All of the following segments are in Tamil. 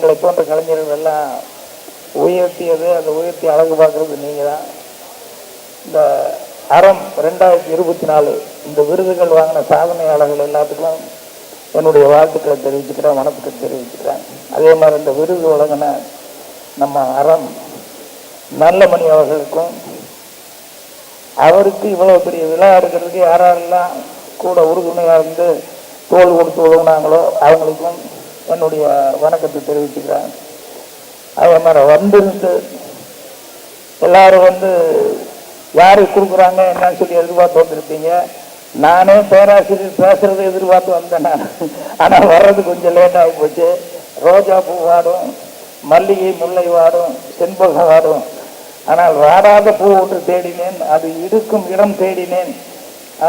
எங்களை போன்ற கலைஞர்கள் எல்லாம் உயர்த்தியது, அந்த உயர்த்தி அழகு பார்க்கறது நீங்கள் தான். இந்த அறம் 2024 இந்த விருதுகள் வாங்கின சாதனையாளர்கள் எல்லாத்துக்கும் என்னுடைய வாழ்த்துக்களை தெரிவிச்சுக்கிறேன், வணக்கத்தை தெரிவிச்சுக்கிறேன். அதே மாதிரி இந்த விருது வழங்கின நம்ம அறம் நல்லமணி அவர்களுக்கும், அவருக்கு இவ்வளோ பெரிய விழா எடுக்கிறதுக்கு யாரெல்லாம் கூட உறுதுணையாக இருந்து தோல் கொடுத்து உதவுனாங்களோ அவங்களுக்கும் என்னுடைய வணக்கத்தை தெரிவிச்சுக்கிறேன். அதே மாதிரி வந்திருந்து எல்லாரும் யாருக்கு கொடுக்குறாங்க என்னன்னு சொல்லி எதிர்பார்த்து வந்திருப்பீங்க. நானே பேராசிரியர் பேசுறதை எதிர்பார்த்து வந்தேன் நான். ஆனால் வர்றது கொஞ்சம் லேட் ஆகி போச்சு. ரோஜா பூ வாடும், மல்லிகை முல்லை வாடும், செண்பகம் வாடும், ஆனால் வாடாத பூ ஒன்று தேடினேன், அது இருக்கும் இடம் தேடினேன்.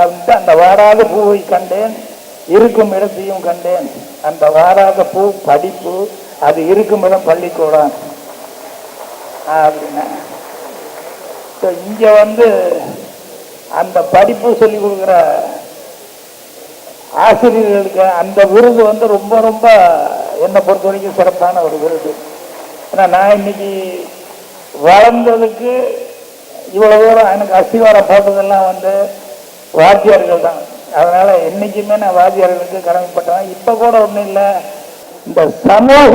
அந்த வாடாத பூவை கண்டேன், இருக்கும் இடத்தையும் கண்டேன். அந்த வாடாத பூ படிப்பு, அது இருக்கும் இடம் பள்ளிக்கூடம் அப்படின்னா இங்க அந்த படிப்பு சொல்லி கொடுக்குற ஆசிரியர்களுக்கு அந்த விருது ரொம்ப ரொம்ப என்னை பொறுத்த வரைக்கும் சிறப்பான ஒரு விருது. ஏன்னா நான் இன்னைக்கு வளர்ந்ததுக்கு இவ்வளவு தூரம் எனக்கு அஸ்திவாரம் போட்டதெல்லாம் வாத்தியார்கள் தான். அதனால என்னைக்குமே நான் வாத்தியார்களுக்கு கடமைப்பட்டேன். இப்ப கூட ஒன்றும் இல்லை, இந்த சமூக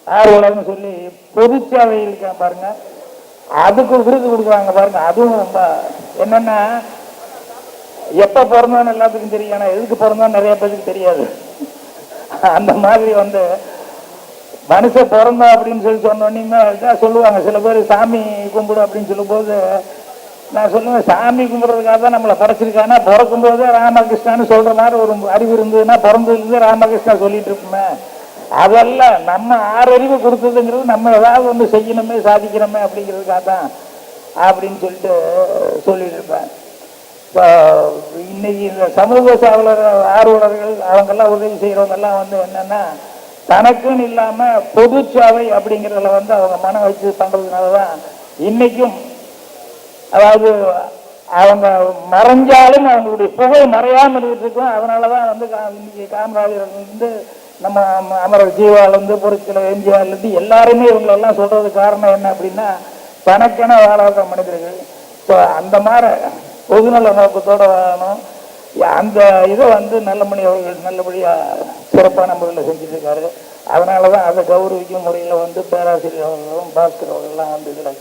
ஆர்வலர்னு சொல்லி பொது சேவைகளுக்கு பாருங்க, அதுக்கு விருது கொடுக்குறாங்க பாருங்க. அதுவும் ரொம்ப என்னன்னா, எப்ப பிறந்தோன்னு எல்லாத்துக்கும் தெரியும், ஆனா எதுக்கு பிறந்தோன்னு நிறைய பேருக்கு தெரியாது. அந்த மாதிரி மனுஷன் பிறந்தா அப்படின்னு சொல்லி சொன்னோன்னே சொல்லுவாங்க சில பேர், சாமி கும்பிடு அப்படின்னு சொல்லும் போது நான் சொல்லுவேன், சாமி கும்பிடுறதுக்காக தான் நம்மளை படைச்சிருக்கானா, பிறக்கும் போதே ராமகிருஷ்ணான்னு சொல்ற மாதிரி ஒரு அறிவு இருந்ததுன்னா பிறந்ததுலேருந்து ராமகிருஷ்ணா சொல்லிட்டு இருப்போமே. அதெல்லாம் நம்ம ஆறறிவு கொடுத்ததுங்கிறது நம்ம ஏதாவது செய்யணுமே சாதிக்கணுமே அப்படிங்கிறதுக்காக தான் அப்படின்னு சொல்லிட்டு இருப்பேன். இப்போ இன்னைக்கு இந்த சமூக ஆர்வலர்கள் அவங்கெல்லாம் உதவி செய்கிறவங்கெல்லாம் என்னன்னா, தனக்குன்னு இல்லாமல் பொது சேவை அப்படிங்கிறதுல அவங்க மனம் வச்சு பண்ணுறதுனால தான் இன்னைக்கும், அதாவது அவங்க மறைஞ்சாலும் அவங்களுடைய புகழ் மறையாமல் இருக்கும். அதனால தான் இன்னைக்கு காமராஜர் நம்ம அமரர் ஜீவாலேருந்து பொருட்கள் எம்ஜிஆர்லேருந்து எல்லாருமே இவங்களெல்லாம் சொல்றதுக்கு காரணம் என்ன அப்படின்னா, தனக்கென வாழாத மனிதர்கள். ஸோ அந்த மாதிரி பொதுநல நோக்கத்தோடு வாழணும். அந்த இதை நல்லமணி அவர்கள் நல்லபடியாக சிறப்பான முறையில் செஞ்சுட்டு இருக்காரு. அதனால தான் அதை கௌரவிக்கும் முறையில் பேராசிரியர் அவர்களும் பாஸ்கர் அவர்கள்லாம் இதில்